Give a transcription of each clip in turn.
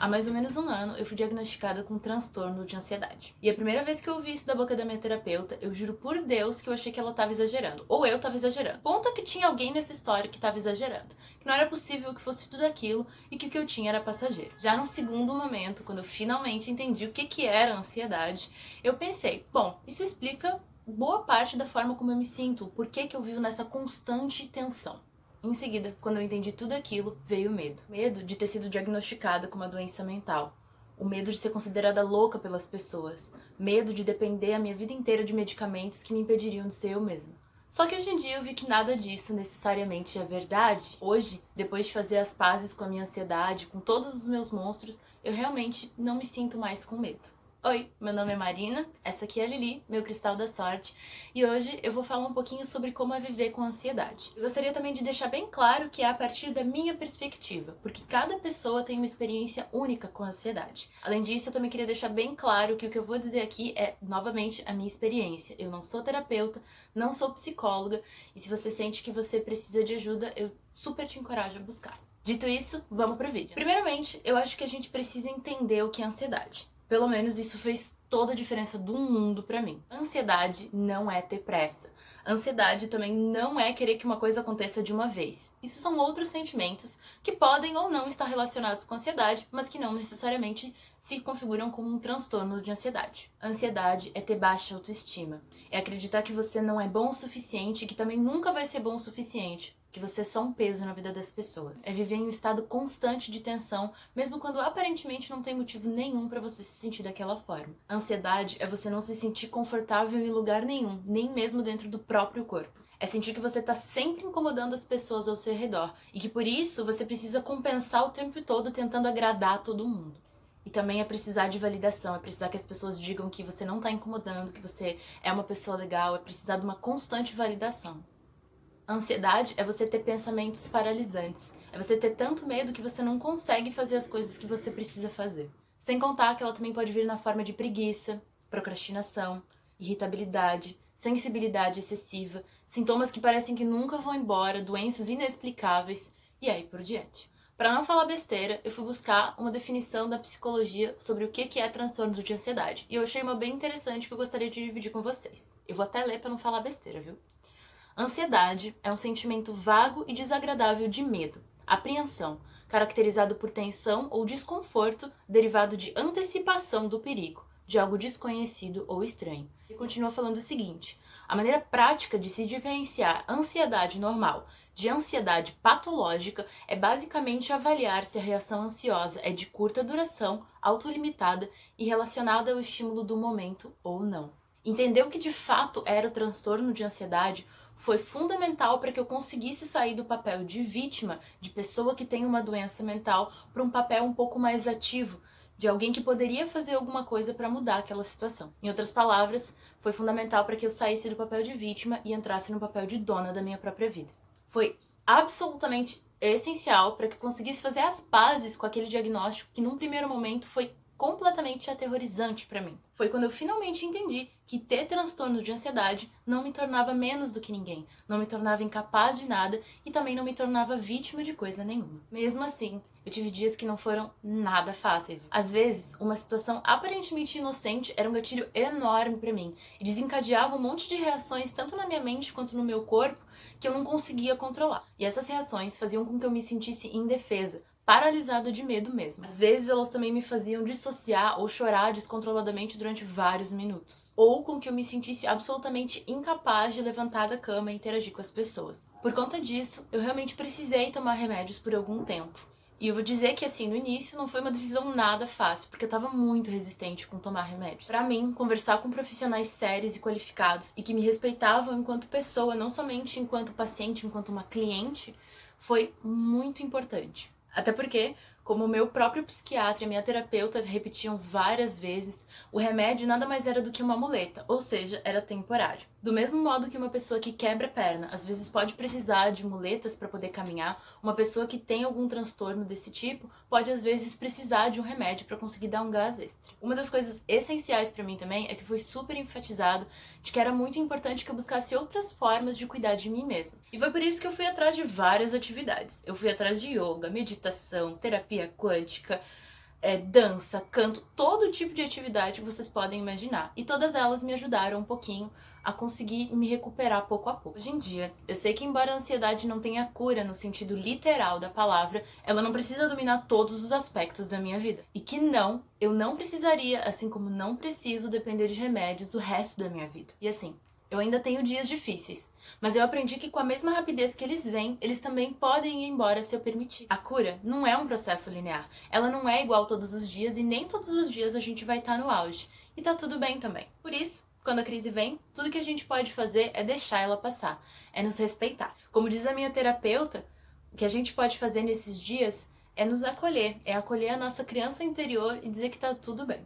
Há mais ou menos um ano, eu fui diagnosticada com um transtorno de ansiedade. E a primeira vez que eu ouvi isso da boca da minha terapeuta, eu juro por Deus que eu achei que ela tava exagerando. Ou eu tava exagerando. Ponto é que tinha alguém nessa história que tava exagerando. Que não era possível que fosse tudo aquilo e que o que eu tinha era passageiro. Já no segundo momento, quando eu finalmente entendi o que era ansiedade, eu pensei, bom, isso explica boa parte da forma como eu me sinto, por que eu vivo nessa constante tensão. Em seguida, quando eu entendi tudo aquilo, veio o medo. Medo de ter sido diagnosticada com uma doença mental. O medo de ser considerada louca pelas pessoas. Medo de depender a minha vida inteira de medicamentos que me impediriam de ser eu mesma. Só que hoje em dia eu vi que nada disso necessariamente é verdade. Hoje, depois de fazer as pazes com a minha ansiedade, com todos os meus monstros, eu realmente não me sinto mais com medo. Oi, meu nome é Marina, essa aqui é a Lili, meu cristal da sorte, e hoje eu vou falar um pouquinho sobre como é viver com ansiedade. Eu gostaria também de deixar bem claro que é a partir da minha perspectiva, porque cada pessoa tem uma experiência única com a ansiedade. Além disso, eu também queria deixar bem claro que o que eu vou dizer aqui é, novamente, a minha experiência. Eu não sou terapeuta, não sou psicóloga, e se você sente que você precisa de ajuda, eu super te encorajo a buscar. Dito isso, vamos pro vídeo. Primeiramente, eu acho que a gente precisa entender o que é ansiedade. Pelo menos isso fez toda a diferença do mundo pra mim. Ansiedade não é ter pressa. Ansiedade também não é querer que uma coisa aconteça de uma vez. Isso são outros sentimentos que podem ou não estar relacionados com ansiedade, mas que não necessariamente se configuram como um transtorno de ansiedade. Ansiedade é ter baixa autoestima. É acreditar que você não é bom o suficiente e que também nunca vai ser bom o suficiente. Que você é só um peso na vida das pessoas. É viver em um estado constante de tensão, mesmo quando aparentemente não tem motivo nenhum pra você se sentir daquela forma. Ansiedade é você não se sentir confortável em lugar nenhum, nem mesmo dentro do próprio corpo. É sentir que você tá sempre incomodando as pessoas ao seu redor e que por isso você precisa compensar o tempo todo tentando agradar todo mundo. E também é precisar de validação, é precisar que as pessoas digam que você não tá incomodando, que você é uma pessoa legal, é precisar de uma constante validação. A ansiedade é você ter pensamentos paralisantes. É você ter tanto medo que você não consegue fazer as coisas que você precisa fazer. Sem contar que ela também pode vir na forma de preguiça, procrastinação, irritabilidade, sensibilidade excessiva, sintomas que parecem que nunca vão embora, doenças inexplicáveis e aí por diante. Para não falar besteira, eu fui buscar uma definição da psicologia sobre o que é transtorno de ansiedade. E eu achei uma bem interessante que eu gostaria de dividir com vocês. Eu vou até ler para não falar besteira, viu? Ansiedade é um sentimento vago e desagradável de medo, apreensão, caracterizado por tensão ou desconforto derivado de antecipação do perigo, de algo desconhecido ou estranho. E continua falando o seguinte: a maneira prática de se diferenciar ansiedade normal de ansiedade patológica é basicamente avaliar se a reação ansiosa é de curta duração, autolimitada e relacionada ao estímulo do momento ou não. Entender o que de fato era o transtorno de ansiedade foi fundamental para que eu conseguisse sair do papel de vítima, de pessoa que tem uma doença mental, para um papel um pouco mais ativo, de alguém que poderia fazer alguma coisa para mudar aquela situação. Em outras palavras, foi fundamental para que eu saísse do papel de vítima e entrasse no papel de dona da minha própria vida. Foi absolutamente essencial para que eu conseguisse fazer as pazes com aquele diagnóstico que num primeiro momento foi completamente aterrorizante para mim. Foi quando eu finalmente entendi que ter transtorno de ansiedade não me tornava menos do que ninguém, não me tornava incapaz de nada e também não me tornava vítima de coisa nenhuma. Mesmo assim, eu tive dias que não foram nada fáceis. Às vezes, uma situação aparentemente inocente era um gatilho enorme para mim e desencadeava um monte de reações tanto na minha mente quanto no meu corpo que eu não conseguia controlar. E essas reações faziam com que eu me sentisse indefesa, paralisada de medo mesmo. Às vezes elas também me faziam dissociar ou chorar descontroladamente durante vários minutos. Ou com que eu me sentisse absolutamente incapaz de levantar da cama e interagir com as pessoas. Por conta disso, eu realmente precisei tomar remédios por algum tempo. E eu vou dizer que, assim, no início não foi uma decisão nada fácil, porque eu tava muito resistente com tomar remédios. Pra mim, conversar com profissionais sérios e qualificados e que me respeitavam enquanto pessoa, não somente enquanto paciente, enquanto uma cliente, foi muito importante. Até porque, como o meu próprio psiquiatra e minha terapeuta repetiam várias vezes, o remédio nada mais era do que uma muleta, ou seja, era temporário. Do mesmo modo que uma pessoa que quebra a perna às vezes pode precisar de muletas para poder caminhar, uma pessoa que tem algum transtorno desse tipo pode às vezes precisar de um remédio para conseguir dar um gás extra. Uma das coisas essenciais para mim também é que foi super enfatizado de que era muito importante que eu buscasse outras formas de cuidar de mim mesma. E foi por isso que eu fui atrás de várias atividades. Eu fui atrás de yoga, meditação, terapia quântica, dança, canto, todo tipo de atividade que vocês podem imaginar. E todas elas me ajudaram um pouquinho a conseguir me recuperar pouco a pouco. Hoje em dia, eu sei que embora a ansiedade não tenha cura no sentido literal da palavra, ela não precisa dominar todos os aspectos da minha vida. E que não, eu não precisaria, assim como não preciso depender de remédios o resto da minha vida. E assim, eu ainda tenho dias difíceis, mas eu aprendi que com a mesma rapidez que eles vêm, eles também podem ir embora se eu permitir. A cura não é um processo linear. Ela não é igual todos os dias e nem todos os dias a gente vai estar no auge. E tá tudo bem também. Por isso, quando a crise vem, tudo que a gente pode fazer é deixar ela passar, é nos respeitar. Como diz a minha terapeuta, o que a gente pode fazer nesses dias é nos acolher, é acolher a nossa criança interior e dizer que tá tudo bem.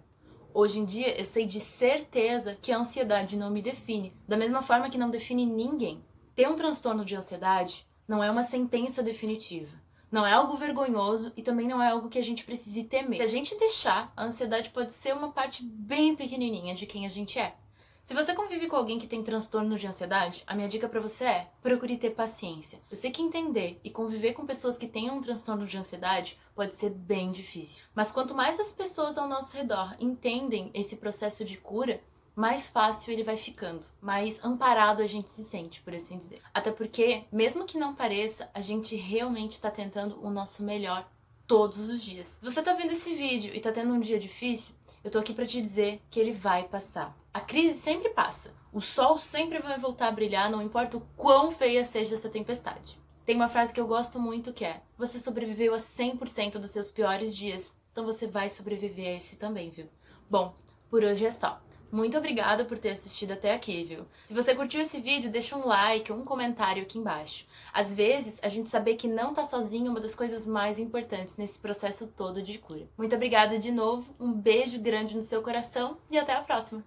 Hoje em dia, eu sei de certeza que a ansiedade não me define, da mesma forma que não define ninguém. Ter um transtorno de ansiedade não é uma sentença definitiva. Não é algo vergonhoso e também não é algo que a gente precise temer. Se a gente deixar, a ansiedade pode ser uma parte bem pequenininha de quem a gente é. Se você convive com alguém que tem transtorno de ansiedade, a minha dica pra você é: procure ter paciência. Eu sei que entender e conviver com pessoas que tenham um transtorno de ansiedade pode ser bem difícil. Mas quanto mais as pessoas ao nosso redor entendem esse processo de cura, mais fácil ele vai ficando, mais amparado a gente se sente, por assim dizer. Até porque, mesmo que não pareça, a gente realmente tá tentando o nosso melhor todos os dias. Se você tá vendo esse vídeo e tá tendo um dia difícil, eu tô aqui pra te dizer que ele vai passar. A crise sempre passa. O sol sempre vai voltar a brilhar, não importa o quão feia seja essa tempestade. Tem uma frase que eu gosto muito que é: você sobreviveu a 100% dos seus piores dias, então você vai sobreviver a esse também, viu? Bom, por hoje é só. Muito obrigada por ter assistido até aqui, viu? Se você curtiu esse vídeo, deixa um like ou um comentário aqui embaixo. Às vezes, a gente saber que não tá sozinho é uma das coisas mais importantes nesse processo todo de cura. Muito obrigada de novo, um beijo grande no seu coração e até a próxima!